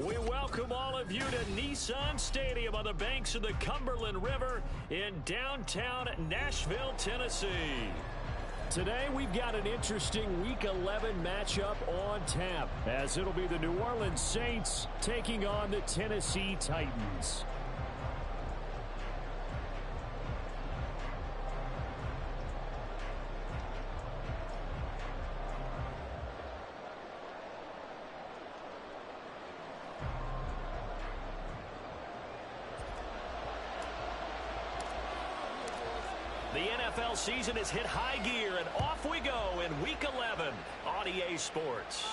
We welcome all of you to Nissan Stadium on the banks of the Cumberland River in downtown Nashville, Tennessee. Today, we've got an interesting Week 11 matchup on tap, as it'll be the New Orleans Saints taking on the Tennessee Titans. The NFL season has hit high gear, and off we go in Week 11 on EA Sports.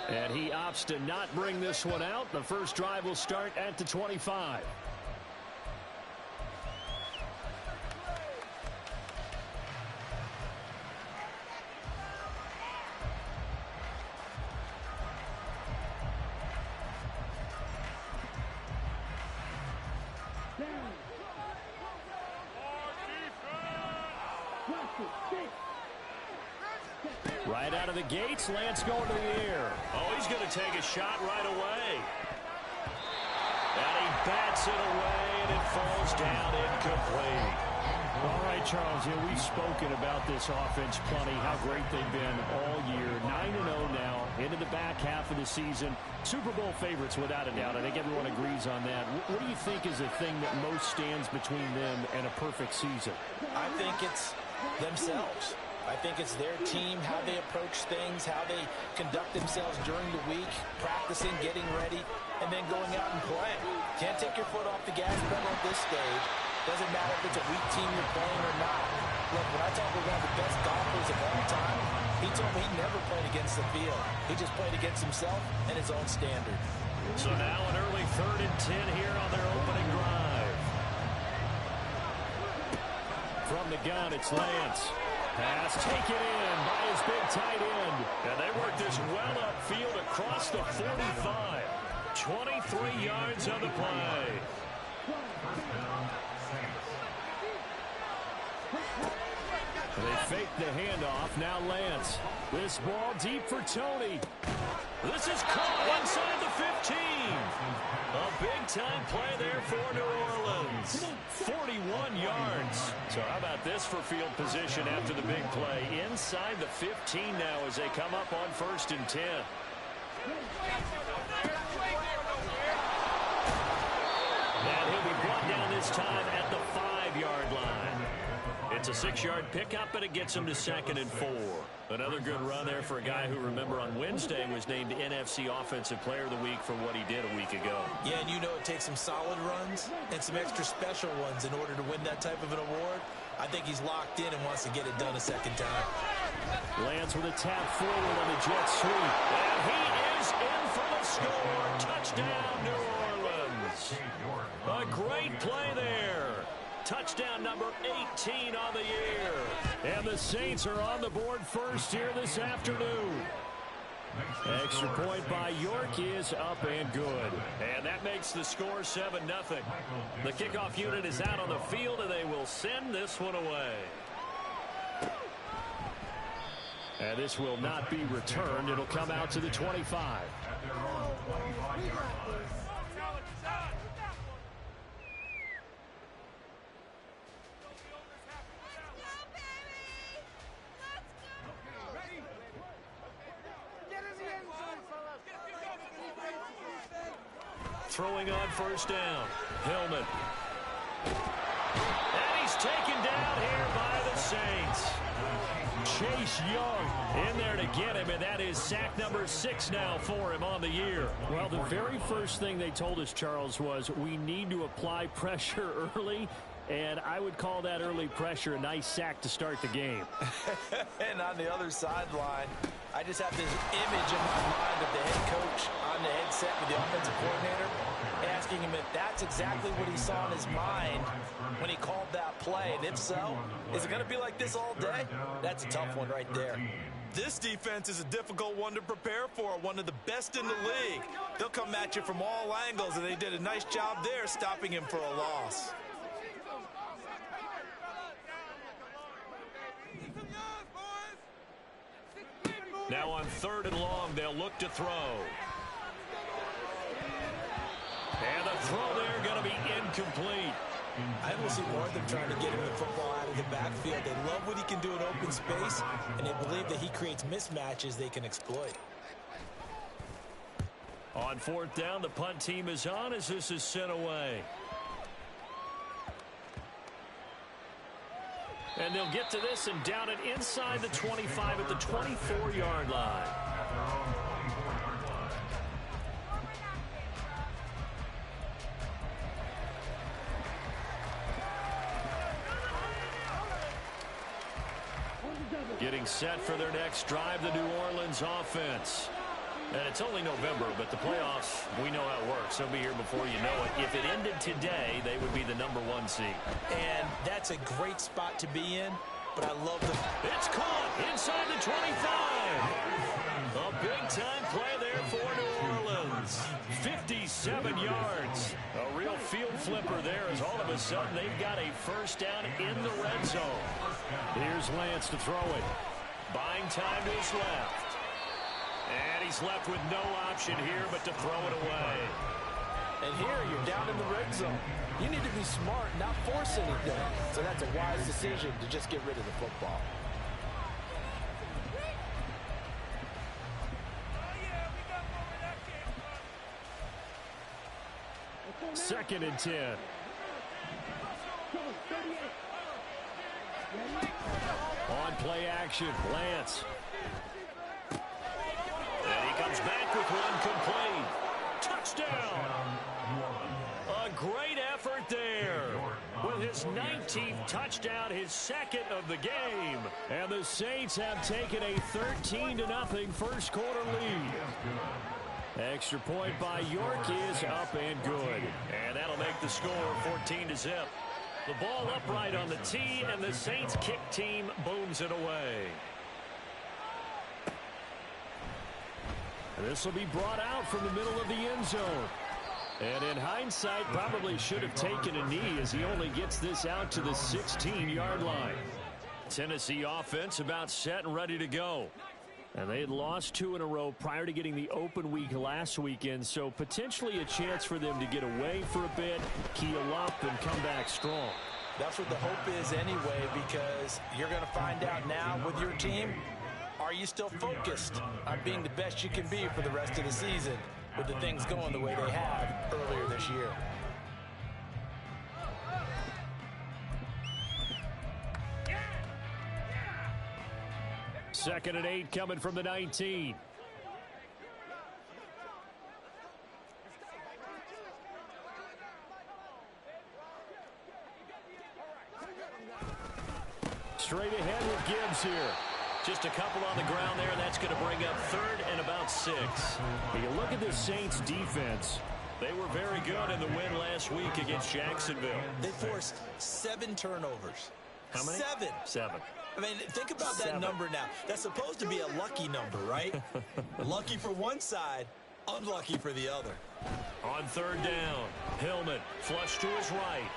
And he opts to not bring this one out. The first drive will start at the 25. Right out of the gates, Lance going to the air. Oh, he's going to take a shot right away. And he bats it away, and it falls down incomplete. All right, Charles, we've spoken about this offense plenty, how great they've been all year. 9-0 now, into the back half of the season. Super Bowl favorites, without a doubt. I think everyone agrees on that. What do you think is the thing that most stands between them and a perfect season? I think it's themselves. I think it's their team, how they approach things, how they conduct themselves during the week, practicing, getting ready, and then going out and playing. Can't take your foot off the gas pedal at this stage. Doesn't matter if it's a weak team you're playing or not. Look, when I talk with one of the best golfers of all time, he told me he never played against the field. He just played against himself and his own standard. So now an early 3rd and 10 here on their opening drive. From the gun, it's Lance. Pass taken in by his big tight end. And they work this well upfield across the 45. 23 yards on the play. They fake the handoff. Now Lance. This ball deep for Tony. This is caught inside the 15. A big-time play there for New Orleans. 41 yards. So how about this for field position after the big play? Inside the 15 now as they come up on 1st and 10. And he'll be brought down this time at the 5-yard line. It's a 6-yard pickup, and it gets him to 2nd and 4. Another good run there for a guy who, remember, on Wednesday was named NFC Offensive Player of the Week for what he did a week ago. Yeah, and you know it takes some solid runs and some extra special ones in order to win that type of an award. I think he's locked in and wants to get it done a second time. Lance with a tap forward on the jet sweep. And he is in for the score. Touchdown, New Orleans. A great play there. Touchdown number 18 on the year. And the Saints are on the board first here this afternoon. Extra point by York is up and good. And that makes the score 7-0. The kickoff unit is out on the field, and they will send this one away. And this will not be returned. It'll come out to the 25. Throwing on 1st down. Hillman. And he's taken down here by the Saints. Chase Young in there to get him, and that is sack number 6 now for him on the year. Well, the very first thing they told us, Charles, was we need to apply pressure early, and I would call that early pressure a nice sack to start the game. And on the other sideline, I just have this image in my mind of the head coach on the headset with the offensive coordinator asking him if that's exactly what he saw in his mind when he called that play. And if so, is it going to be like this all day? That's a tough one right there. This defense is a difficult one to prepare for, one of the best in the league. They'll come at you from all angles, and they did a nice job there stopping him for a loss. Now on 3rd and long, they'll look to throw. And the throw there going to be incomplete. I will see more of them trying to get him the football out of the backfield. They love what he can do in open space, and they believe that he creates mismatches they can exploit. On 4th down, the punt team is on as this is sent away. And they'll get to this and down it inside the 25 at the 24-yard line. Getting set for their next drive, the New Orleans offense. And it's only November, but the playoffs, we know how it works. They'll be here before you know it. If it ended today, they would be the #1 seed. And that's a great spot to be in, but I love the... It's caught inside the 25. A big-time play there for New Orleans. 57 yards. A real field flipper there as all of a sudden they've got a first down in the red zone. Here's Lance to throw it. Buying time to his left. And he's left with no option here but to throw it away. And here you're down in the red zone. You need to be smart, not force anything. So that's a wise decision to just get rid of the football. Second and 10. On play action, Lance. And he comes back with one complete. Touchdown. A great effort there. With his 19th touchdown, his second of the game. And the Saints have taken a 13-0 first quarter lead. Extra point by York is up and good. And that'll make the score 14-0. The ball upright on the tee, and the Saints kick team booms it away. This will be brought out from the middle of the end zone. And in hindsight, probably should have taken a knee as he only gets this out to the 16-yard line. Tennessee offense about set and ready to go. And they had lost 2 in a row prior to getting the open week last weekend, so potentially a chance for them to get away for a bit, keel up, and come back strong. That's what the hope is anyway, because you're going to find out now with your team, are you still focused on being the best you can be for the rest of the season with the things going the way they have earlier this year? Second and 8 coming from the 19. Straight ahead with Gibbs here. Just a couple on the ground there, and that's going to bring up 3rd and about 6. You look at the Saints defense. They were very good in the win last week against Jacksonville. They forced 7 turnovers. How many? 7. 7. I mean, think about that number now. That's supposed to be a lucky number, right? Lucky for one side, unlucky for the other. On 3rd down, Hillman flush to his right.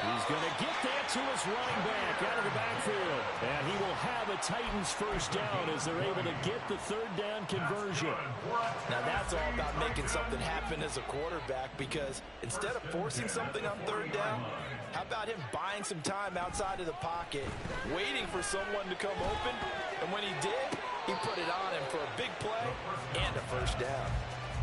He's going to get that to his running back out of the backfield. And he will have a Titans first down as they're able to get the 3rd down conversion. Now that's all about making something happen as a quarterback, because instead of forcing something on 3rd down, how about him buying some time outside of the pocket, waiting for someone to come open, and when he did, he put it on him for a big play and a first down.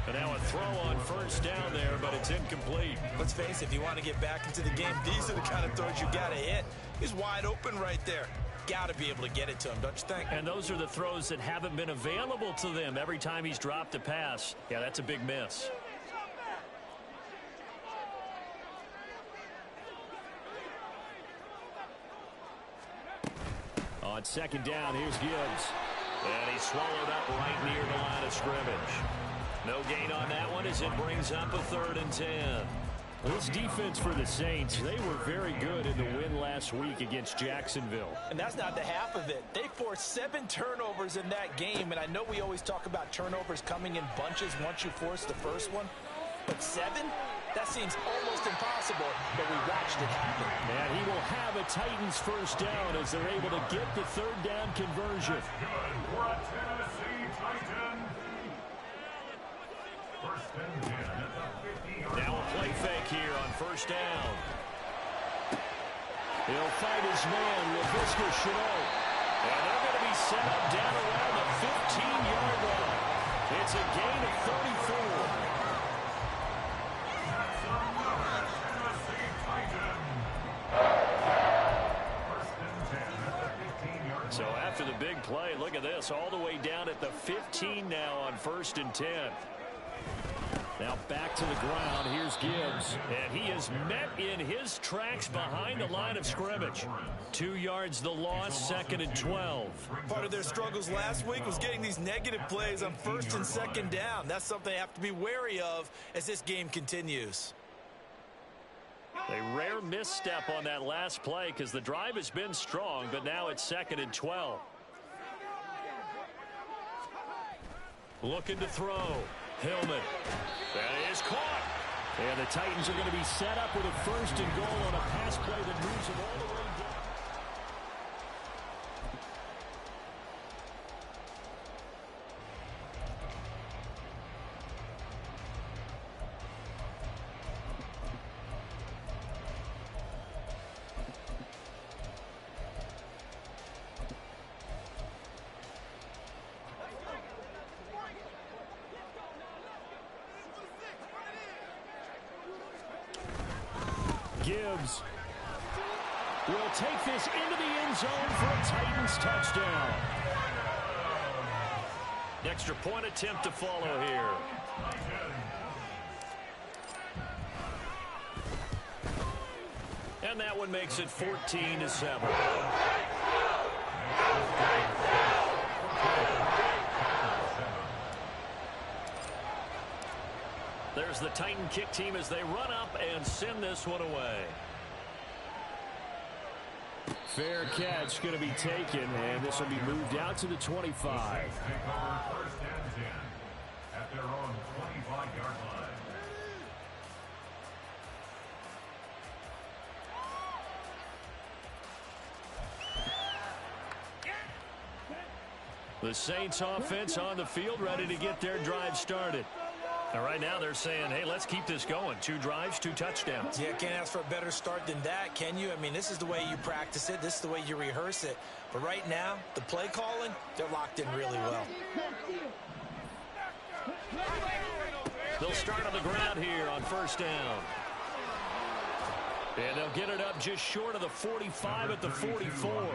And now a throw on 1st down there, but it's incomplete. Let's face it, if you want to get back into the game, these are the kind of throws you got to hit. He's wide open right there. Got to be able to get it to him, don't you think? And those are the throws that haven't been available to them every time he's dropped a pass. Yeah, that's a big miss. On 2nd down, here's Gibbs. And he's swallowed up right near the line of scrimmage. No gain on that one as it brings up a 3rd and 10. This defense for the Saints, they were very good in the win last week against Jacksonville. And that's not the half of it. They forced 7 turnovers in that game, and I know we always talk about turnovers coming in bunches once you force the first one, but 7? That seems almost impossible, but we watched it happen. And he will have a Titans first down as they're able to get the third down conversion. Now a play fake here on first down. He'll fight his man, Laviska Shenault. And they're going to be set up down around the 15-yard line. It's a gain of 34. So after the big play, look at this, all the way down at the 15 now on 1st and 10. Now back to the ground. Here's Gibbs. And he is met in his tracks behind the line of scrimmage. 2 yards the loss, 2nd and 12. Part of their struggles last week was getting these negative plays on 1st and 2nd down. That's something they have to be wary of as this game continues. A rare misstep on that last play because the drive has been strong, but now it's 2nd and 12. Looking to throw. Hillman. That is caught. And the Titans are going to be set up with a 1st and goal on a pass play that moves them all the way down. Gibbs will take this into the end zone for a Titans touchdown. Extra point attempt to follow here. And that one makes it 14-7. There's the Titan kick team as they run up and send this one away. Fair catch going to be taken, and this will be moved out to the 25. At their own 25-yard line. The Saints offense on the field ready to get their drive started. And right now they're saying, hey, let's keep this going. 2 drives, 2 touchdowns. Yeah, can't ask for a better start than that, can you? I mean, this is the way you practice it. This is the way you rehearse it. But right now, the play calling, they're locked in really well. They'll start on the ground here on 1st down. And they'll get it up just short of the 45 at the 44.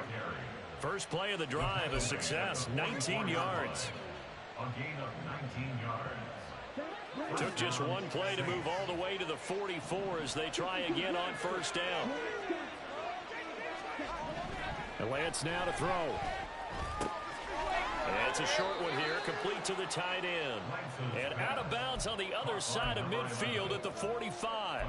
First play of the drive, a success, 19 yards. A gain of 19 yards. Took just one play to move all the way to the 44 as they try again on 1st down. And Lance now to throw. And it's a short one here, complete to the tight end. And out of bounds on the other side of midfield at the 45.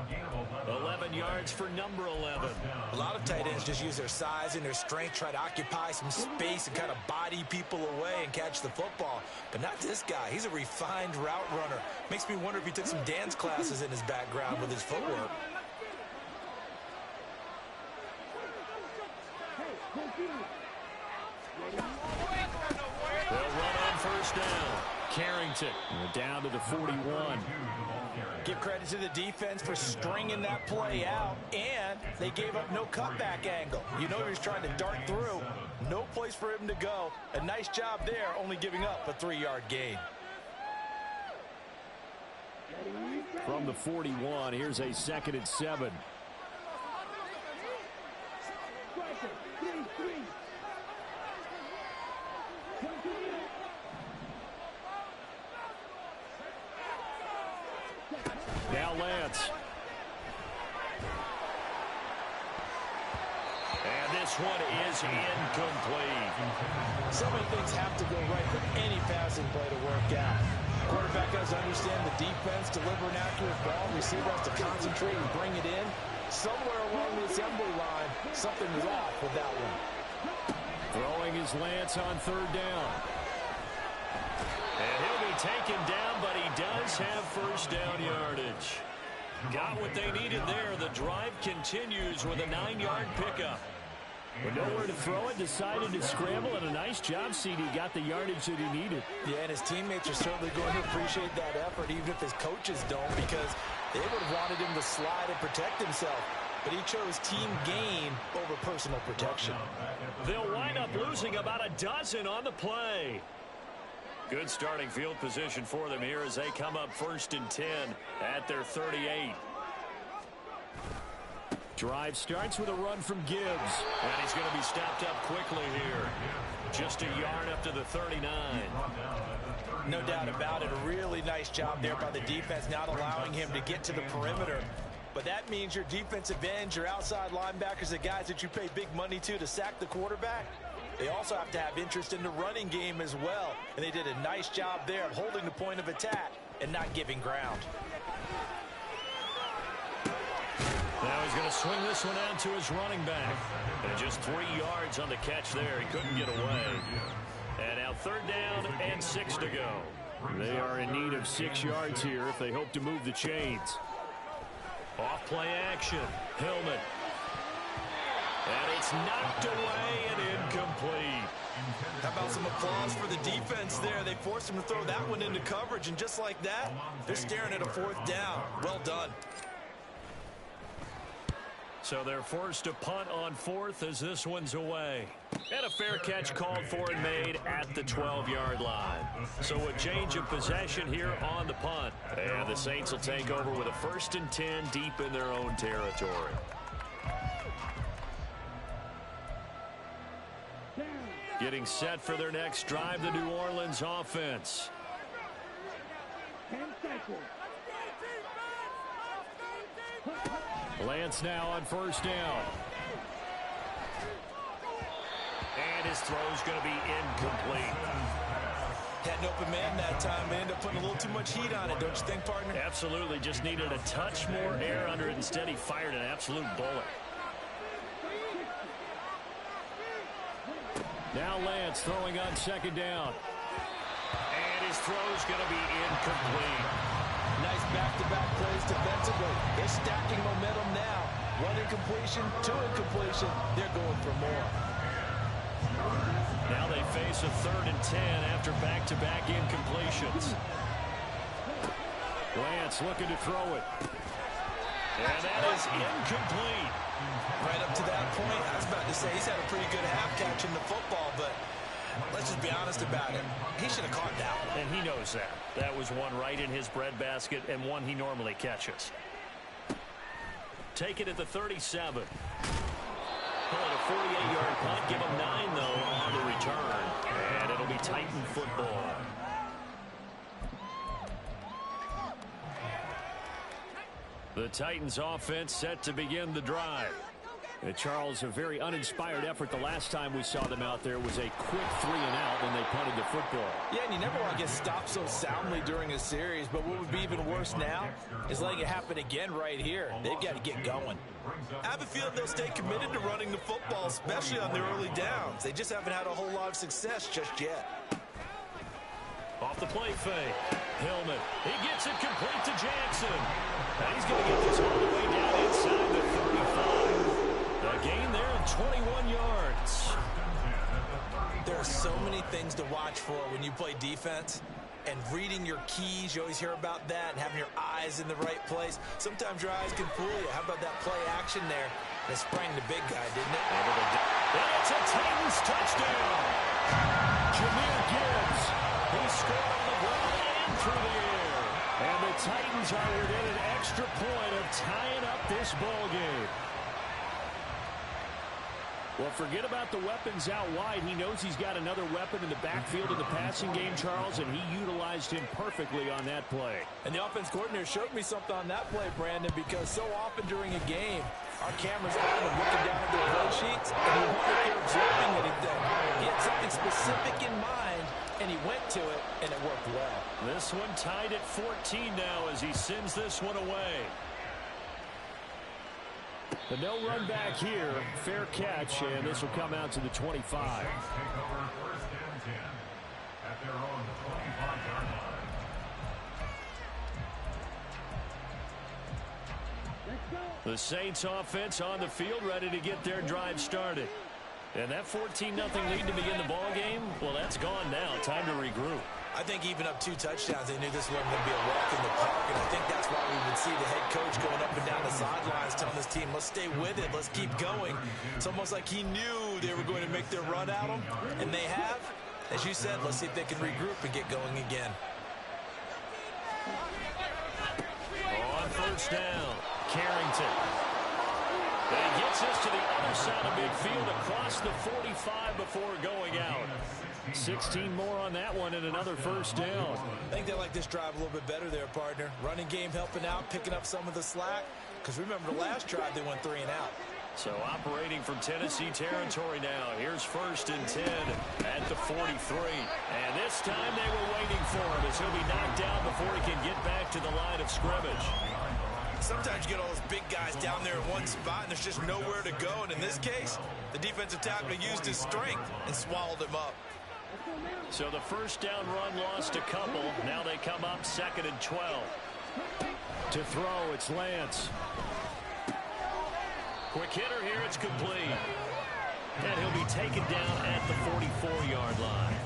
11 yards for number 11. A lot of tight ends just use their size and their strength, try to occupy some space and kind of body people away and catch the football. But not this guy. He's a refined route runner. Makes me wonder if he took some dance classes in his background with his footwork. They'll run on 1st down. Carrington down to the 41. Give credit to the defense for stringing that play out, and they gave up no cutback angle. You know he was trying to dart through. No place for him to go. A nice job there, only giving up a 3-yard gain. From the 41, here's a 2nd and 7. Now Lance. And this one is incomplete. So many things have to go right for any passing play to work out. Quarterback has to understand the defense, deliver an accurate ball. Receiver has to concentrate and bring it in. Somewhere along the assembly line, something was off with that one. Throwing is Lance on 3rd down. And he'll be taken down, but he does have 1st down yardage. Got what they needed there. The drive continues with a 9-yard pickup. With nowhere to throw it, decided to scramble, and a nice job, CD. Got the yardage that he needed. Yeah, and his teammates are certainly going to appreciate that effort, even if his coaches don't, because they would have wanted him to slide and protect himself. But he chose team gain over personal protection. They'll wind up losing about a dozen on the play. Good starting field position for them here as they come up 1st and 10 at their 38. Drive starts with a run from Gibbs. And he's going to be stopped up quickly here. Just a yard up to the 39. No doubt about it. A really nice job there by the defense, not allowing him to get to the perimeter. But that means your defensive ends, your outside linebackers, the guys that you pay big money to sack the quarterback, they also have to have interest in the running game as well. And they did a nice job there of holding the point of attack and not giving ground. Now he's going to swing this one out to his running back. And just 3 yards on the catch there. He couldn't get away. And now 3rd down and 6 to go. They are in need of 6 yards here if they hope to move the chains. Off play action. Hillman. And it's knocked away and incomplete. How about some applause for the defense there? They forced him to throw that one into coverage, and just like that, they're staring at a 4th down. Well done. So they're forced to punt on 4th as this one's away. And a fair catch called for and made at the 12-yard line. So a change of possession here on the punt. And the Saints will take over with a 1st and 10 deep in their own territory. Getting set for their next drive, the New Orleans offense. 10 seconds. Lance now on 1st down. And his throw's going to be incomplete. Had an open man that time, but ended up putting a little too much heat on it, don't you think, partner? Absolutely. Just needed a touch more air under it. Instead, he fired an absolute bullet. Now Lance throwing on 2nd down. And his throw's going to be incomplete. Nice back-to-back plays defensively. They're stacking momentum now. 1 incompletion, 2 incompletion. They're going for more. Now they face a 3rd and 10 after back-to-back incompletions. Lance looking to throw it. And that is incomplete. Right up to that point, I was about to say he's had a pretty good half catching the football, but let's just be honest about it. He should have caught that one. And he knows that. That was one right in his breadbasket and one he normally catches. Take it at the 37. Call it a 48-yard punt. Give him 9, though, on the return. And it'll be Titan football. The Titans offense set to begin the drive. And Charles, a very uninspired effort. The last time we saw them out there was a quick 3 and out when they punted the football. Yeah, and you never want to get stopped so soundly during a series, but what would be even worse now is letting it happen again right here. They've got to get going. I have a feeling they'll stay committed to running the football, especially on their early downs. They just haven't had a whole lot of success just yet. Off the play fake. Hillman. He gets it complete to Jackson. And he's going to get this all the way down inside the 35. A gain there of 21 yards. There are so many things to watch for when you play defense. And reading your keys, you always hear about that, and having your eyes in the right place. Sometimes your eyes can fool you. How about that play action there? They sprang the big guy, didn't it? And it's a Titans touchdown. Jahmyr Gibbs. He scored on the ground and through the air. And the Titans are within an extra point of tying up this ball game. Well, forget about the weapons out wide. He knows he's got another weapon in the backfield in the passing game, Charles, and he utilized him perfectly on that play. And the offense coordinator showed me something on that play, Brandon, because so often during a game, our cameras on and looking down at their play sheets, and we wonder if they're observing anything. He had something specific in mind, and he went to it, and it worked well. This one tied at 14 now as he sends this one away. The no run back here, fair catch, and this will come out to the 25. The Saints offense on the field, ready to get their drive started. And that 14-0 lead to begin the ball game, well, that's gone now. Time to regroup. I think even up 2 touchdowns, they knew this wasn't going to be a walk in the park, and I think that's why we would see the head coach going up and down the sidelines telling his team, let's stay with it, let's keep going. It's almost like he knew they were going to make their run at him, and they have. As you said, let's see if they can regroup and get going again. On first down, Carrington. And he gets us to the other side of midfield across the 45 before going out. 16 more on that one and another first down. I think they like this drive a little bit better there, partner. Running game helping out, picking up some of the slack. Because remember, the last drive they went 3 and out. So operating from Tennessee territory now. Here's 1st and 10 at the 43. And this time they were waiting for him as he'll be knocked down before he can get back to the line of scrimmage. Sometimes you get all those big guys down there in one spot and there's just nowhere to go. And in this case, the defensive tackle used his strength and swallowed him up. So the first down run lost a couple. Now they come up 2nd and 12. To throw, it's Lance. Quick hitter here, it's complete. And he'll be taken down at the 44-yard line.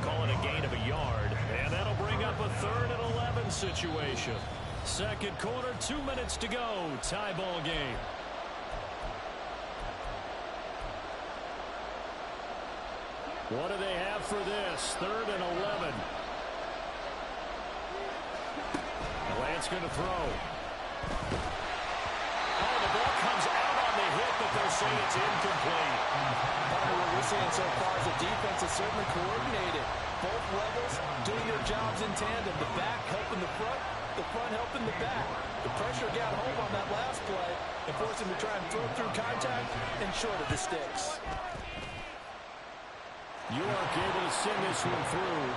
Call it a gain of a yard. And that'll bring up a 3rd and 11 situation. Second quarter, 2 minutes to go. Tie ball game. What do they have for this? 3rd and 11. Lance going to throw. Oh, the ball comes out on the hit, but they'll say it's incomplete. What we're seeing so far is the defense is certainly coordinated. Both levels doing their jobs in tandem. The back helping the front helping the back. The pressure got home on that last play and forced him to try and throw through contact and short of the sticks. York able to send this one through.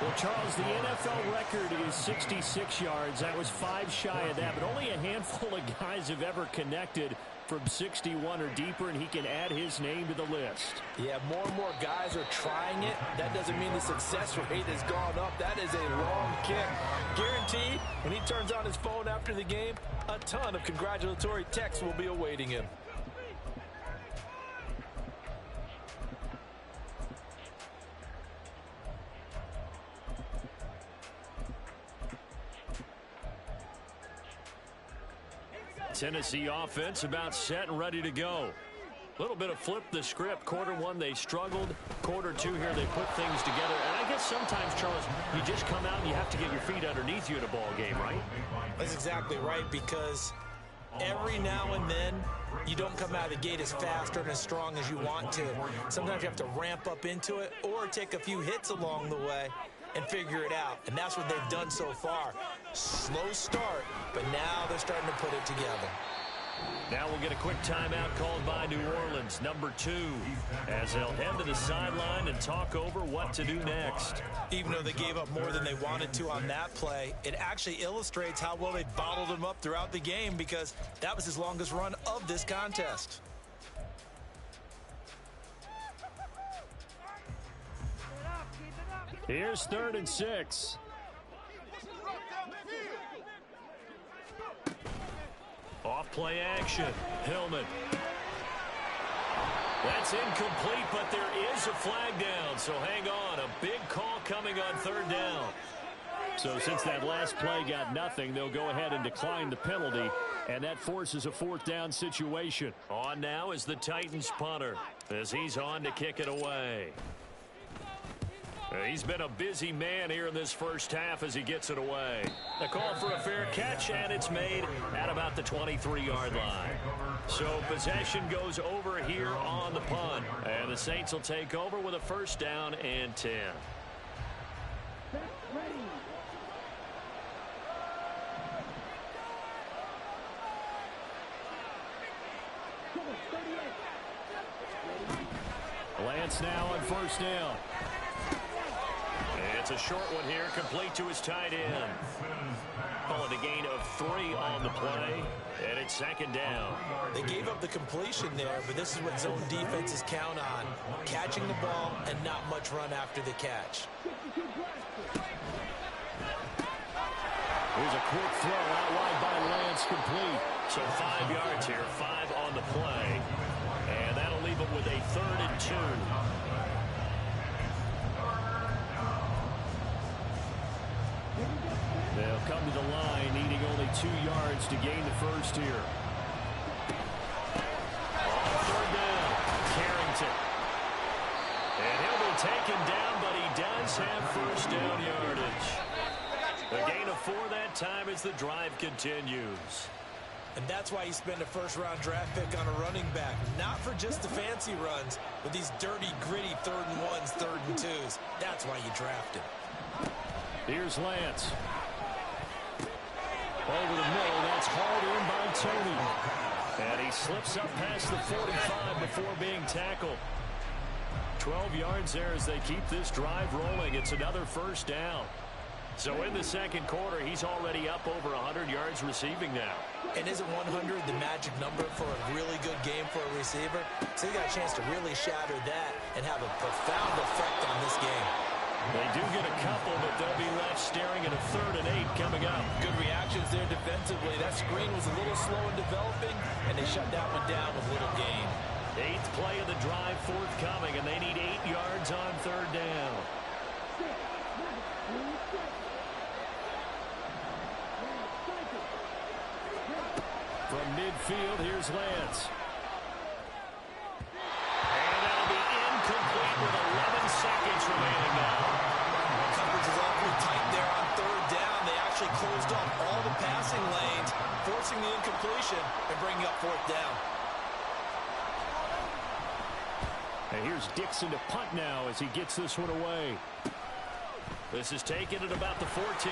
Well, Charles, the NFL record is 66 yards. That was 5 shy of that, but only a handful of guys have ever connected from 61 or deeper, and he can add his name to the list. Yeah, more and more guys are trying it. That doesn't mean the success rate has gone up. That is a long kick. Guaranteed, when he turns on his phone after the game, a ton of congratulatory texts will be awaiting him. Tennessee offense about set and ready to go. A little bit of flip the script. Quarter 1 they struggled. Quarter 2 here they put things together. And I guess sometimes, Charles, you just come out and you have to get your feet underneath you in a ball game, right? That's exactly right, because every now and then you don't come out of the gate as fast or as strong as you want to. Sometimes you have to ramp up into it or take a few hits along the way and figure it out. And that's what they've done so far. Slow start, but now they're starting to put it together. Now we'll get a quick timeout called by New Orleans, number 2, as they'll head to the sideline and talk over what to do next. Even though they gave up more than they wanted to on that play, it actually illustrates how well they bottled him up throughout the game, because that was his longest run of this contest. Here's 3rd and 6. Off play action. Hillman. That's incomplete, but there is a flag down, so hang on. A big call coming on 3rd down. So since that last play got nothing, they'll go ahead and decline the penalty, and that forces a 4th down situation. On now is the Titans punter, as he's on to kick it away. He's been a busy man here in this first half as he gets it away. The call for a fair catch, and it's made at about the 23-yard line. So possession goes over here on the punt, and the Saints will take over with a 1st down and 10. Lance now on 1st down. It's a short one here, complete to his tight end. Call it a gain of 3 on the play, and it's 2nd down. They gave up the completion there, but this is what zone defenses count on. Catching the ball and not much run after the catch. Here's a quick throw out wide by Lance, complete. So 5 yards here, 5 on the play. And that'll leave them with a 3rd and 2. They'll come to the line, needing only 2 yards to gain the first here. On 3rd down, Carrington. And he'll be taken down, but he does have first down yardage. A gain of 4 that time as the drive continues. And that's why you spend a first-round draft pick on a running back. Not for just the fancy runs, but these dirty, gritty 3rd and 1s, 3rd and 2s. That's why you draft him. Here's Lance. Over the middle, that's hauled in by Tony. And he slips up past the 45 before being tackled. 12 yards there as they keep this drive rolling. It's another first down. So in the second quarter, he's already up over 100 yards receiving now. And isn't 100 the magic number for a really good game for a receiver? So you got a chance to really shatter that and have a profound effect on this game. They do get a couple, but they'll be left staring at a 3rd and 8 coming up. Good reactions there defensively. That screen was a little slow in developing, and they shut that one down with little gain. 8th play of the drive forthcoming, and they need 8 yards on 3rd down. From midfield, here's Lance. And that'll be incomplete with 11 seconds remaining now. Coverage is awfully tight there on 3rd down. They actually closed off all the passing lanes, forcing the incompletion and bringing up 4th down. And here's Dixon to punt now as he gets this one away. This is taken at about the 14.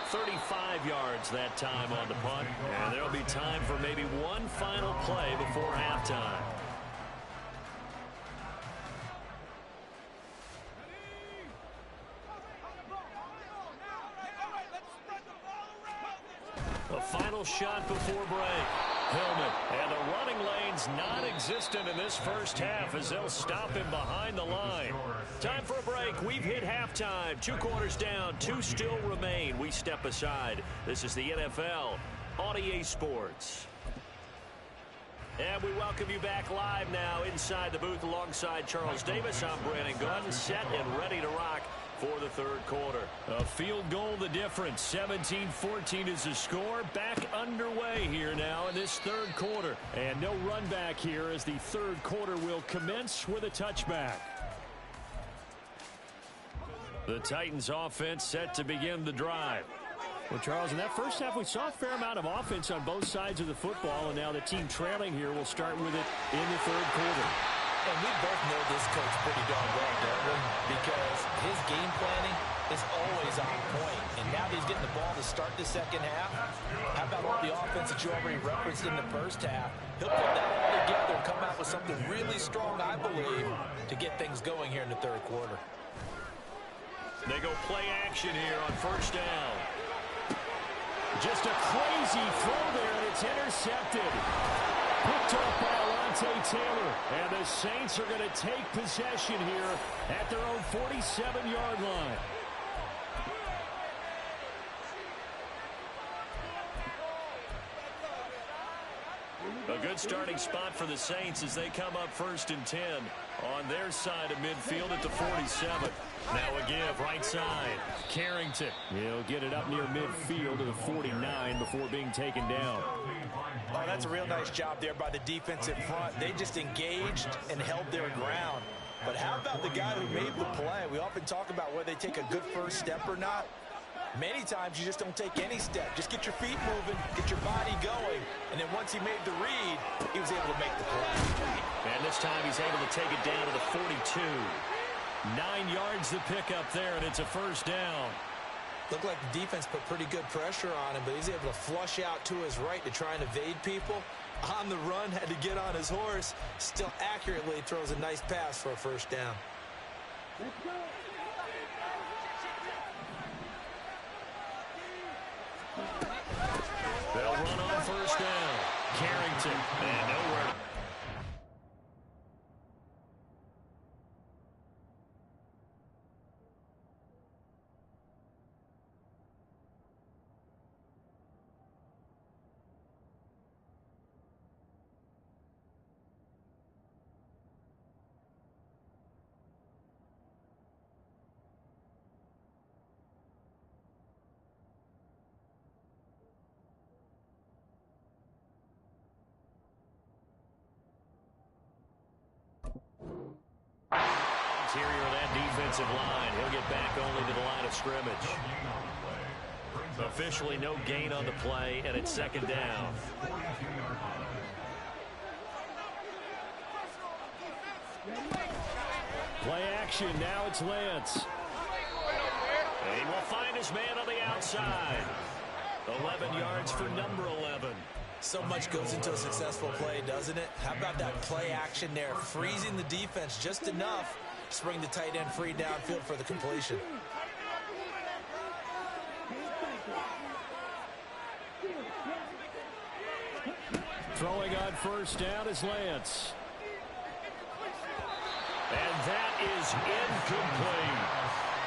35 yards that time on the punt. And there'll be time for maybe one final play before halftime. A final shot before break. Hillman, and the running lane's non-existent in this first half as they'll stop him behind the line. Time for a break. We've hit halftime. 2 quarters down, 2 still remain. We step aside. This is the NFL on EA Sports. And we welcome you back live now inside the booth alongside Charles Davis. I'm Brandon Gunn, set and ready to rock for the 3rd quarter. A field goal the difference. 17-14 is the score. Back underway here now in this 3rd quarter. And no run back here as the 3rd quarter will commence with a touchback. The Titans offense set to begin the drive. Well, Charles, in that first half, we saw a fair amount of offense on both sides of the football, and now the team trailing here will start with it in the 3rd quarter. And we both know this coach pretty darn well, don't we? Because his game planning is always on point. And now that he's getting the ball to start the second half, how about all the offense that you already referenced in the first half? He'll put that all together and come out with something really strong, I believe, to get things going here in the 3rd quarter. They go play action here on first down. Just a crazy throw there, and it's intercepted. Picked off by Alontae Taylor. And the Saints are going to take possession here at their own 47-yard line. A good starting spot for the Saints as they come up 1st and 10 on their side of midfield at the 47. Now a give right side. Carrington. He'll get it up near midfield to the 49 before being taken down. Oh, that's a real nice job there by the defense in front. They just engaged and held their ground. But how about the guy who made the play? We often talk about whether they take a good first step or not. Many times you just don't take any step. Just get your feet moving, get your body going, and then once he made the read, he was able to make the play. And this time he's able to take it down to the 42. 9 yards to pick up there, and it's a first down. Looked like the defense put pretty good pressure on him, but he's able to flush out to his right to try and evade people. On the run, had to get on his horse. Still accurately throws a nice pass for a first down. Let's go. They'll run on first down. Carrington, and nowhere. interior of that defensive line. He'll get back only to the line of scrimmage. Officially no gain on the play, and it's second down. Play action. Now it's Lance. And he will find his man on the outside. 11 yards for number 11. So much goes into a successful play, doesn't it? How about that play action there? Freezing the defense just enough to bring the tight end free downfield for the completion. Throwing on first down is Lance. And that is incomplete.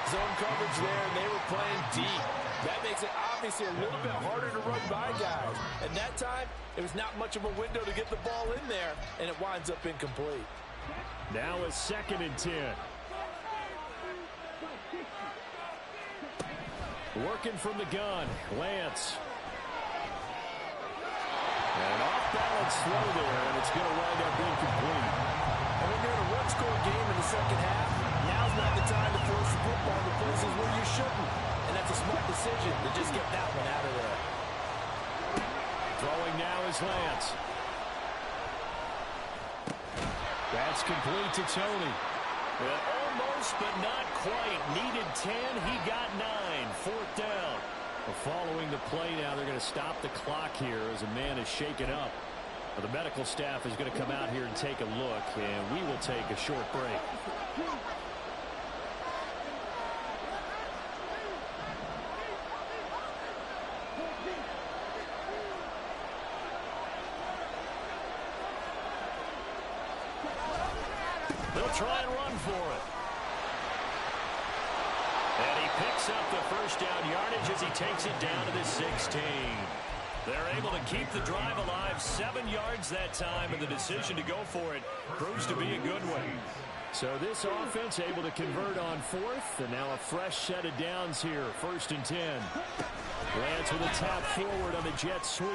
Zone coverage there, and they were playing deep. That makes it obviously a little bit harder to run by guys. And that time, it was not much of a window to get the ball in there, and it winds up incomplete. Now a 2nd and 10. Working from the gun, Lance. An off-balance throw there, and it's going to wind up incomplete. And when you're in a one-score game in the second half, now's not the time to force the football to places where you shouldn't. And that's a smart decision to just get that one out of there. Throwing now is Lance. That's complete to Tony. Well, almost, but not quite. Needed 10. He got 9. 4th down. Well, following the play now, they're going to stop the clock here as a man is shaken up. Well, the medical staff is going to come out here and take a look, and we will take a short break. They'll try and run for it. And he picks up the first down yardage as he takes it down to the 16. They're able to keep the drive alive, 7 yards that time, and the decision to go for it proves to be a good one. So this offense able to convert on 4th, and now a fresh set of downs here, 1st and 10. Lance with a tap forward on the jet sweep.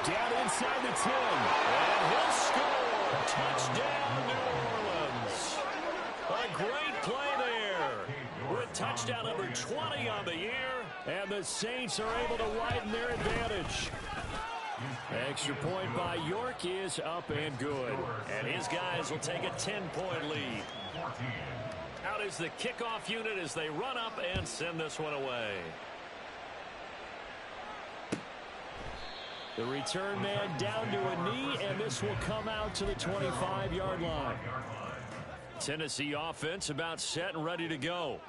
Down inside the 10, and he'll score. Touchdown, New Orleans. A great play there. With touchdown number 20 on the year, and the Saints are able to widen their advantage. Extra point by York is up and good. And his guys will take a 10-point lead. Out is the kickoff unit as they run up and send this one away. The return man down to a knee, and this will come out to the 25-yard line. Tennessee offense about set and ready to go.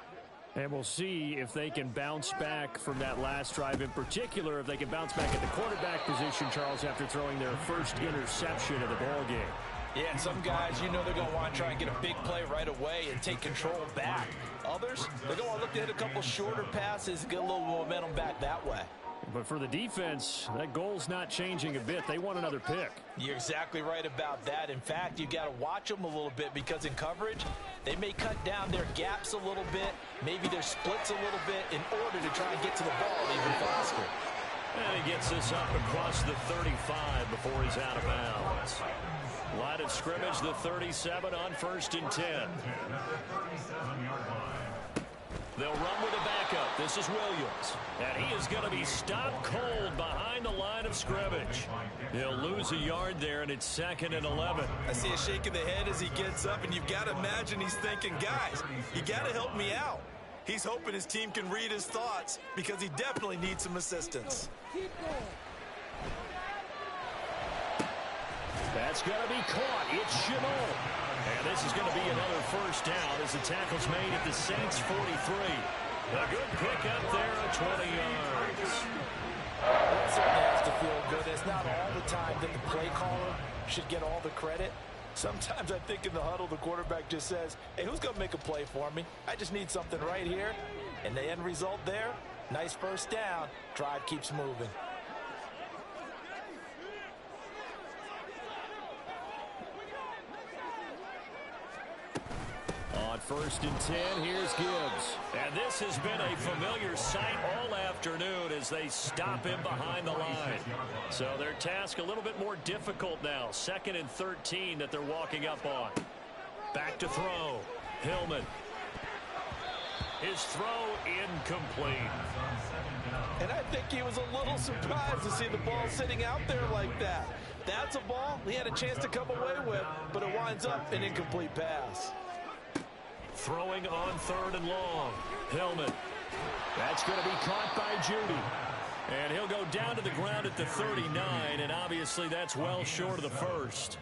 And we'll see if they can bounce back from that last drive, in particular, if they can bounce back at the quarterback position, Charles, after throwing their first interception of the ballgame. Yeah, and some guys, you know they're going to want to try and get a big play right away and take control back. Others, they're going to look to hit a couple shorter passes, get a little momentum back that way. But for the defense, that goal's not changing a bit. They want another pick. You're exactly right about that. In fact, you got to watch them a little bit because in coverage, they may cut down their gaps a little bit, maybe their splits a little bit in order to try and get to the ball even faster. And he gets this up across the 35 before he's out of bounds. Line of scrimmage, the 37 on 1st and 10. They'll run with a backup. This is Williams. And he is going to be stopped cold behind the line of scrimmage. He'll lose a yard there, and it's 2nd and 11. I see a shake of the head as he gets up, and you've got to imagine he's thinking, guys, you got to help me out. He's hoping his team can read his thoughts because he definitely needs some assistance. That's going to be caught. It's Chabot. And this is going to be another first down as the tackle's made at the Saints 43. A good pick up there at 20 yards. That certainly has to feel good. It's not all the time that the play caller should get all the credit. Sometimes I think in the huddle, the quarterback just says, hey, who's going to make a play for me? I just need something right here. And the end result there, nice first down. Drive keeps moving. On 1st and 10, here's Gibbs. And this has been a familiar sight all afternoon as they stop him behind the line. So their task a little bit more difficult now. 2nd and 13 that they're walking up on. Back to throw. Hillman His throw incomplete. And I think he was a little surprised to see the ball sitting out there like that. That's a ball he had a chance to come away with, but it winds up an incomplete pass. Throwing on 3rd and long. Hillman. That's going to be caught by Judy. And he'll go down to the ground at the 39, and obviously that's well short of the first.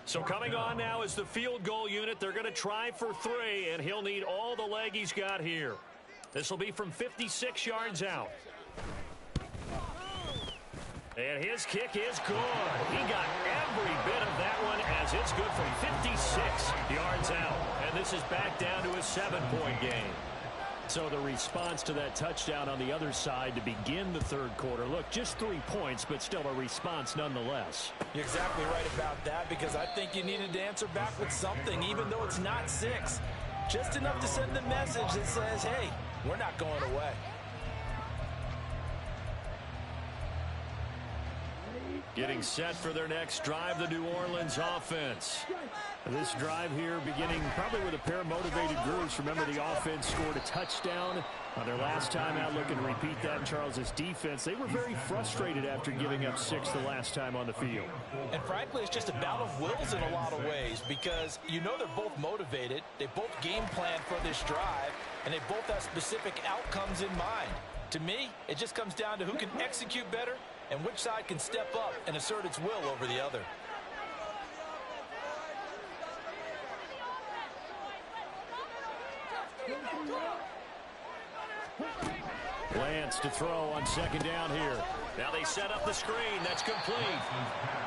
So coming on now is the field goal unit. They're going to try for 3, and he'll need all the leg he's got here. This will be from 56 yards out. And his kick is good. He got every bit of that one as it's good from 56 yards out. And this is back down to a 7-point game. So the response to that touchdown on the other side to begin the 3rd quarter. Look, just 3 points, but still a response nonetheless. You're exactly right about that, because I think you needed to answer back with something, even though it's not 6. Just enough to send the message that says, hey, we're not going away. Getting set for their next drive, the New Orleans offense. This drive here beginning probably with a pair of motivated groups. Remember, the offense scored a touchdown on their last time out. Looking to repeat that in Charles' defense. They were very frustrated after giving up 6 the last time on the field. And frankly, it's just a battle of wills in a lot of ways, because you know they're both motivated. They both game plan for this drive, and they both have specific outcomes in mind. To me, it just comes down to who can execute better and which side can step up and assert its will over the other. Lance to throw on 2nd down here. Now they set up the screen. That's complete.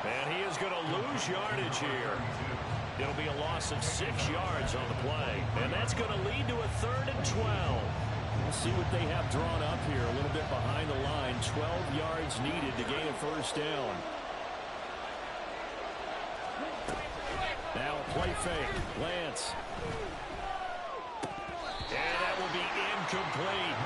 And he is going to lose yardage here. It'll be a loss of 6 yards on the play. And that's going to lead to a 3rd and 12. We'll see what they have drawn up here. A little bit behind the line. 12 yards needed to gain a 1st down. Now a play fake. Lance. And that will be incomplete.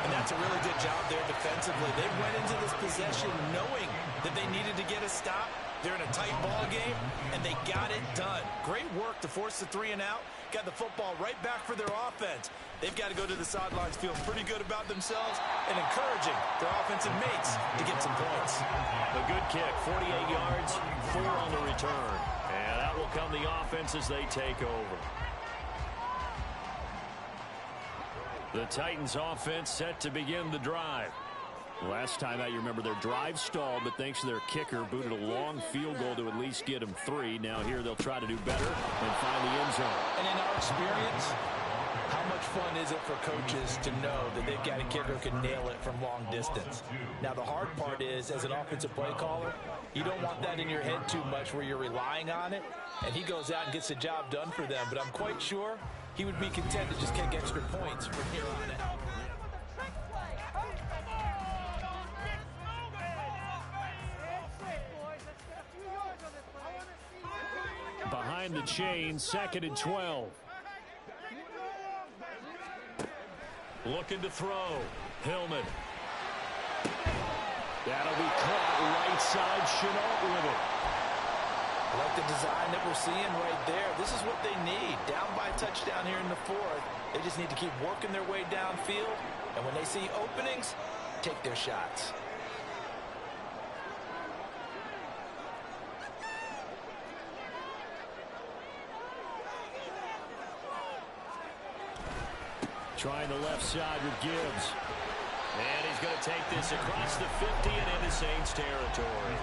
And that's a really good job there defensively. They went into this possession knowing that they needed to get a stop. They're in a tight ball game, and they got it done. Great work to force the 3 and out. Got the football right back for their offense. They've got to go to the sidelines feeling pretty good about themselves and encouraging their offensive mates to get some points. A good kick, 48 yards, 4 on the return. And that will come the offense as they take over. The Titans offense set to begin the drive. Last time out, you remember their drive stalled, but thanks to their kicker, booted a long field goal to at least get them 3. Now here they'll try to do better and find the end zone. And in our experience, how much fun is it for coaches to know that they've got a kicker who can nail it from long distance? Now the hard part is, as an offensive play caller, you don't want that in your head too much where you're relying on it, and he goes out and gets the job done for them. But I'm quite sure he would be content to just kick extra points from here on out. Behind the chain, 2nd and 12. Looking to throw. Hillman. That'll be caught right side. Chenault with it. I like the design that we're seeing right there. This is what they need. Down by a touchdown here in the 4th. They just need to keep working their way downfield. And when they see openings, take their shots. Trying the left side with Gibbs. And he's going to take this across the 50 and into Saints territory.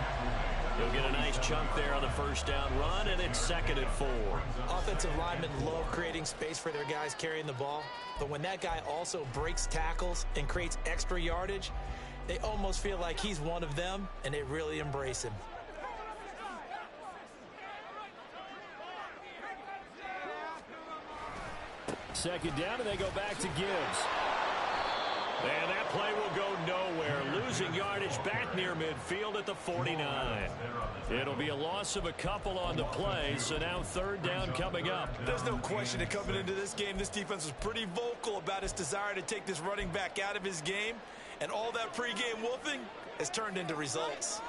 He'll get a nice chunk there on the 1st down run, and it's 2nd and 4. Offensive linemen love creating space for their guys carrying the ball, but when that guy also breaks tackles and creates extra yardage, they almost feel like he's one of them, and they really embrace him. Second down, and they go back to Gibbs. And that play will go nowhere. Losing yardage back near midfield at the 49. It'll be a loss of a couple on the play, so now 3rd down coming up. There's no question that coming into this game, this defense was pretty vocal about its desire to take this running back out of his game, and all that pregame wolfing has turned into results.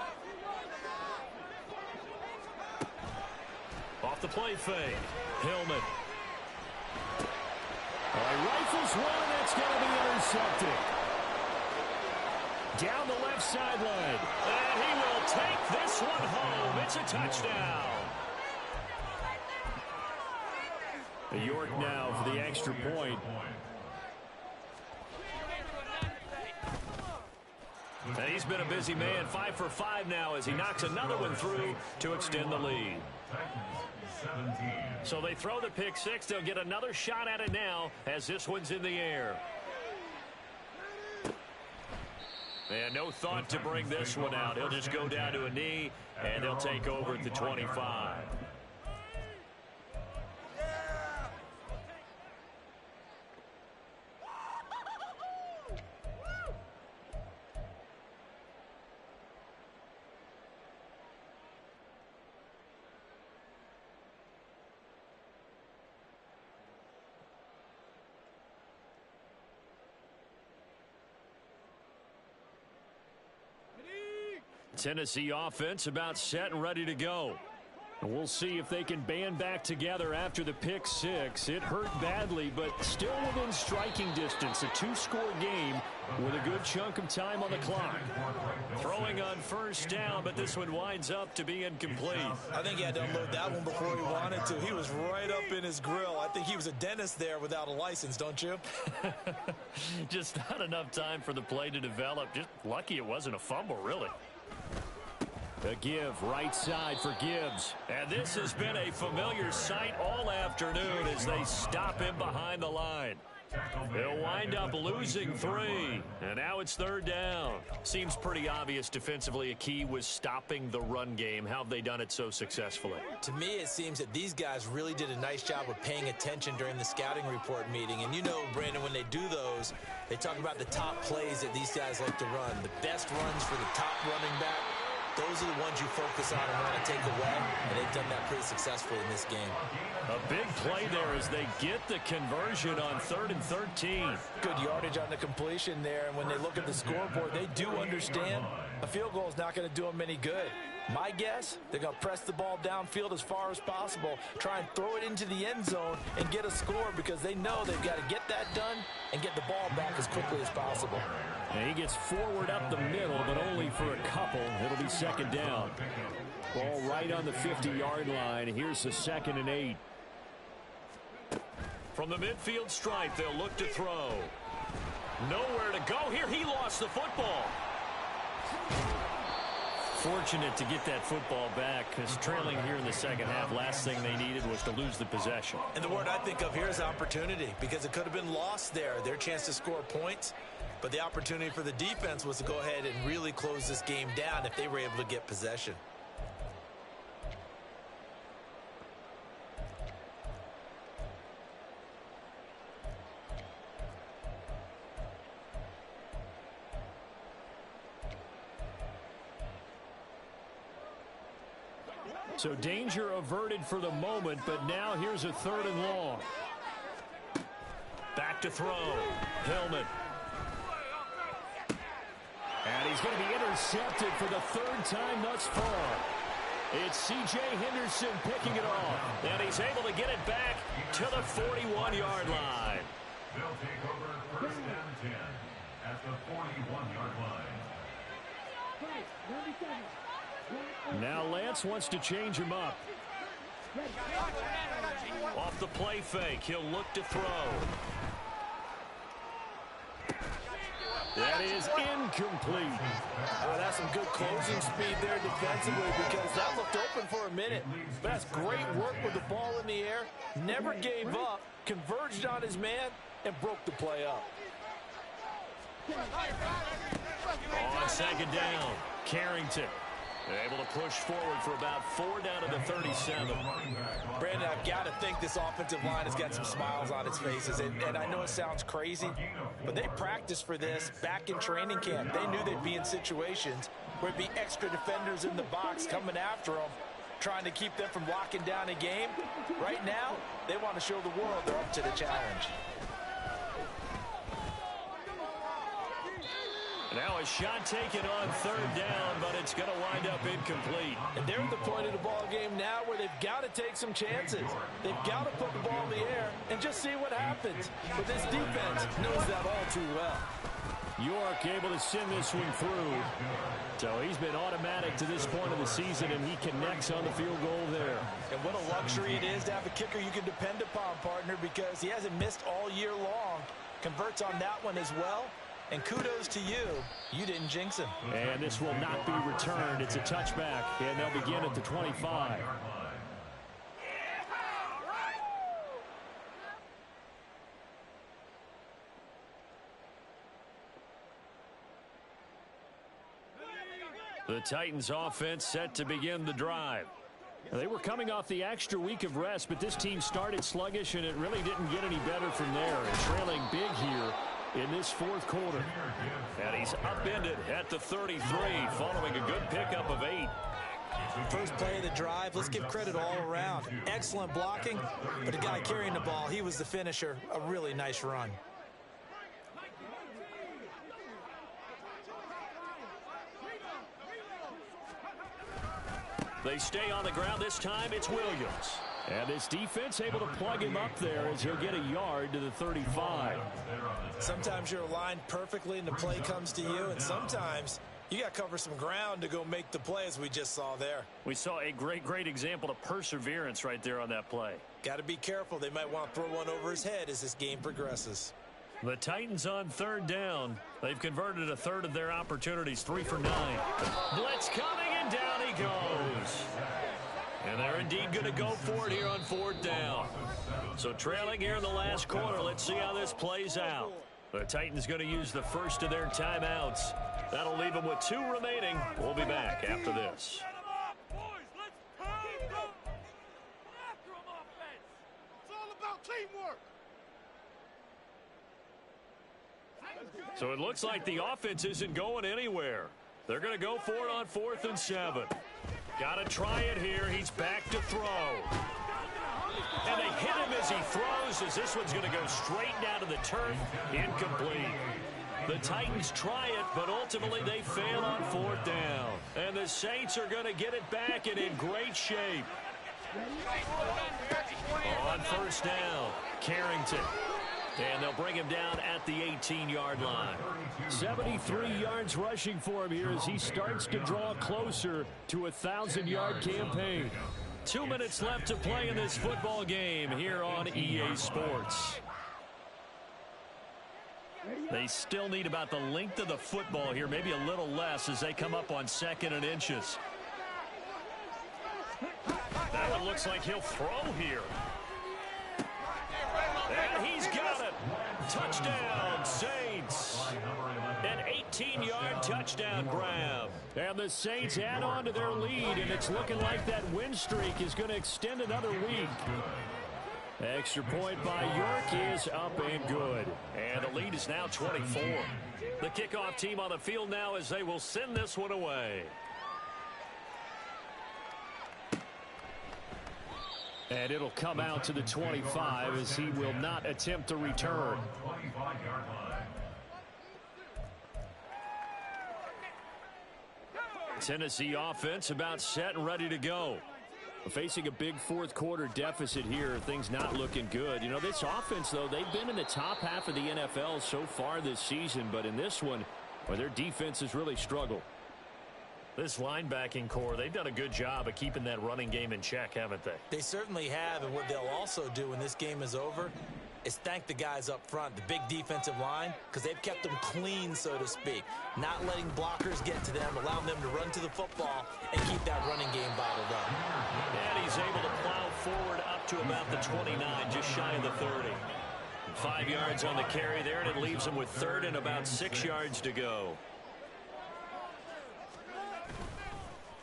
Off the play fake. Hillman. All right, rifles one it's going to be intercepted. Down the left sideline. And he will take this one home. It's a touchdown. York now for the extra point. And he's been a busy man, 5 for 5 now as he knocks another one through to extend the lead. So they throw the pick six. They'll get another shot at it now as this one's in the air. And no thought to bring this one out. He'll just go down to a knee, and they'll take over at the 25. Tennessee offense about set and ready to go. And we'll see if they can band back together after the pick six. It hurt badly, but still within striking distance. A two-score game with a good chunk of time on the clock. Throwing on first down, but this one winds up to be incomplete. I think he had to unload that one before he wanted to. He was right up in his grill. I think he was a dentist there without a license, don't you? Just not enough time for the play to develop. Just lucky it wasn't a fumble, really. A give right side for Gibbs. And this has been a familiar sight all afternoon as they stop him behind the line. They'll wind up losing 3. And now it's third down. Seems pretty obvious defensively a key was stopping the run game. How have they done it so successfully? To me, it seems that these guys really did a nice job of paying attention during the scouting report meeting. And you know, Brandon, when they do those, they talk about the top plays that these guys like to run. The best runs for the top running back. Those are the ones you focus on and want to take away, and they've done that pretty successfully in this game. A big play there as they get the conversion on 3rd and 13. Good yardage on the completion there, and when they look at the scoreboard, they do understand a field goal is not going to do them any good. My guess, they're going to press the ball downfield as far as possible, try and throw it into the end zone and get a score because they know they've got to get that done and get the ball back as quickly as possible. And he gets forward up the middle, but only for a couple. It'll be second down. Ball right on the 50-yard line. Here's the 2nd and 8. From the midfield stripe, they'll look to throw. Nowhere to go here. He lost the football. Fortunate to get that football back because trailing here in the second half, last thing they needed was to lose the possession. And the word I think of here is opportunity because it could have been lost there. Their chance to score points. But the opportunity for the defense was to go ahead and really close this game down if they were able to get possession. So danger averted for the moment, but now here's a 3rd and long. Back to throw. Hillman. And he's going to be intercepted for the 3rd time thus far. It's C.J. Henderson picking it off. And he's able to get it back to the 41-yard line. They'll take over 1st and 10 at the 41-yard line. Now Lance wants to change him up. Off the play fake, he'll look to throw. That is incomplete. That's some good closing speed there defensively because that looked open for a minute. But that's great work with the ball in the air. Never gave up, converged on his man, and broke the play up. On 2nd down, Carrington. They're able to push forward for about 4 down to the 37. Brandon, I've got to think this offensive line has got some smiles on its faces. And I know it sounds crazy, but they practiced for this back in training camp. They knew they'd be in situations where it'd be extra defenders in the box coming after them, trying to keep them from locking down a game. Right now, they want to show the world they're up to the challenge. Now a shot taken on 3rd down, but it's going to wind up incomplete. And they're at the point of the ball game now where they've got to take some chances. They've got to put the ball in the air and just see what happens. But this defense knows that all too well. York able to send this one through. So he's been automatic to this point of the season, and he connects on the field goal there. And what a luxury it is to have a kicker you can depend upon, partner, because he hasn't missed all year long. Converts on that one as well. And kudos to you. You didn't jinx him. And this will not be returned. It's a touchback, and they'll begin at the 25. The Titans offense set to begin the drive. They were coming off the extra week of rest, but this team started sluggish, and it really didn't get any better from there. And trailing big here in this fourth quarter. And he's upended at the 33 following a good pickup of 8. First play of the drive, let's give credit all around. Excellent blocking, but the guy carrying the ball, he was the finisher. A really nice run. They stay on the ground. This time it's Williams. And this defense able to plug him up there as he'll get a yard to the 35. Sometimes you're aligned perfectly and the play comes to you, and sometimes you got to cover some ground to go make the play, as we just saw there. We saw a great example of perseverance right there on that play. Got to be careful. They might want to throw one over his head as this game progresses. The Titans on third down. They've converted a third of their opportunities, 3 for 9. Blitz coming, and down he goes. And they're indeed going to go for it here on fourth down. So trailing here in the last quarter, let's see how this plays out. The Titans going to use the first of their timeouts. That'll leave them with 2 remaining. We'll be back after this. So it looks like the offense isn't going anywhere. They're going to go for it on 4th and 7. Got to try it here. He's back to throw. And they hit him as he throws, as this one's going to go straight down to the turf. Incomplete. The Titans try it, but ultimately they fail on 4th down. And the Saints are going to get it back and in great shape. On 1st down, Carrington. And they'll bring him down at the 18-yard line. 73 yards rushing for him here as he starts to draw closer to a 1,000-yard campaign. 2 minutes left to play in this football game here on EA Sports. They still need about the length of the football here, maybe a little less as they come up on 2nd and inches. That one looks like he'll throw here. And he's got it. Touchdown, Saints. An 18-yard touchdown grab. And the Saints add on to their lead, and it's looking like that win streak is going to extend another week. Extra point by York is up and good. And the lead is now 24. The kickoff team on the field now as they will send this one away. And it'll come out to the 25 as he will not attempt to return. Tennessee offense about set and ready to go. Facing a big fourth quarter deficit here, things not looking good. You know, this offense, though, they've been in the top half of the NFL so far this season, but in this one, well, their defense has really struggled. This linebacking core, they've done a good job of keeping that running game in check, haven't they? They certainly have, and what they'll also do when this game is over is thank the guys up front, the big defensive line, because they've kept them clean, so to speak. Not letting blockers get to them, allowing them to run to the football and keep that running game bottled up. And he's able to plow forward up to about the 29, just shy of the 30. 5 yards on the carry there, and it leaves him with 3rd and about 6 yards to go.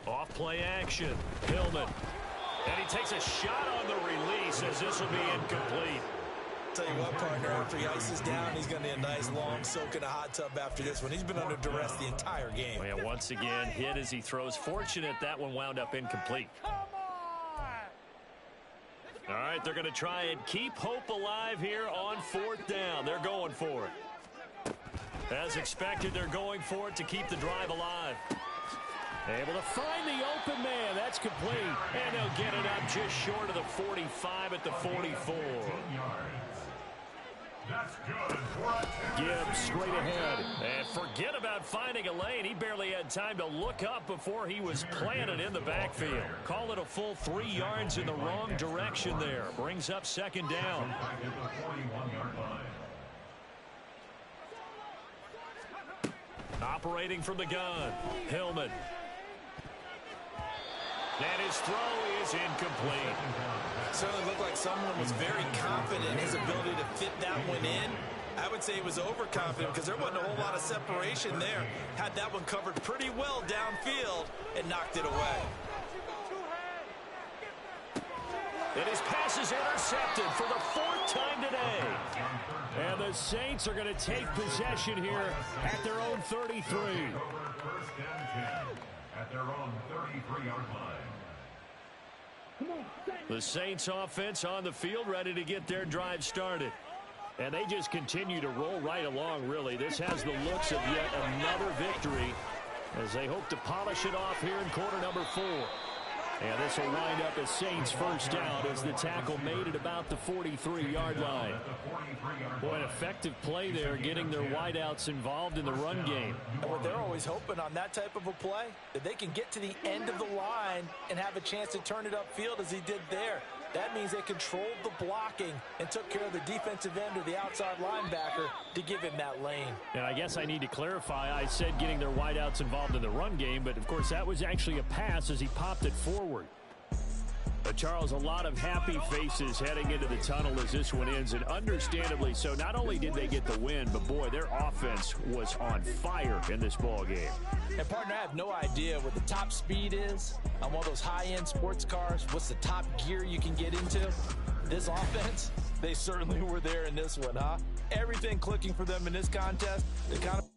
Off play action. Hillman. And he takes a shot on the release as this will be incomplete. Tell you what, partner, after he ices down, he's going to need a nice long soak in a hot tub after this one. He's been under duress the entire game. And once again, hit as he throws. Fortunate that one wound up incomplete. All right, they're going to try and keep hope alive here on 4th down. They're going for it. As expected, they're going for it to keep the drive alive. Able to find the open man. That's complete. And they'll get it up just short of the 45 at the 44. Gibbs straight ahead. And forget about finding a lane. He barely had time to look up before he was planted in the backfield. Call it a full 3 yards in the wrong direction there. Brings up second down. Operating from the gun, Hillman. And his throw is incomplete. Certainly looked like someone was very confident in his ability to fit that one in. I would say he was overconfident because there wasn't a whole lot of separation there. Had that one covered pretty well downfield and knocked it away. And his pass is intercepted for the 4th time today. And the Saints are going to take possession here at their own 33. First and 10 at their own 33-yard line. The Saints offense on the field, ready to get their drive started. And they just continue to roll right along, really. This has the looks of yet another victory as they hope to polish it off here in quarter number 4. And this will wind up as Saints first down as the tackle made at about the 43-yard line. Boy, an effective play there, getting their wideouts involved in the run game. And what they're always hoping on that type of a play, that they can get to the end of the line and have a chance to turn it upfield as he did there. That means they controlled the blocking and took care of the defensive end or the outside linebacker to give him that lane. And I guess I need to clarify, I said getting their wideouts involved in the run game, but of course that was actually a pass as he popped it forward. Charles, a lot of happy faces heading into the tunnel as this one ends, and understandably so. Not only did they get the win, but boy, their offense was on fire in this ball game. And partner, I have no idea what the top speed is on one of those high-end sports cars. What's the top gear you can get into? This offense, they certainly were there in this one, huh? Everything clicking for them in this contest. They kind of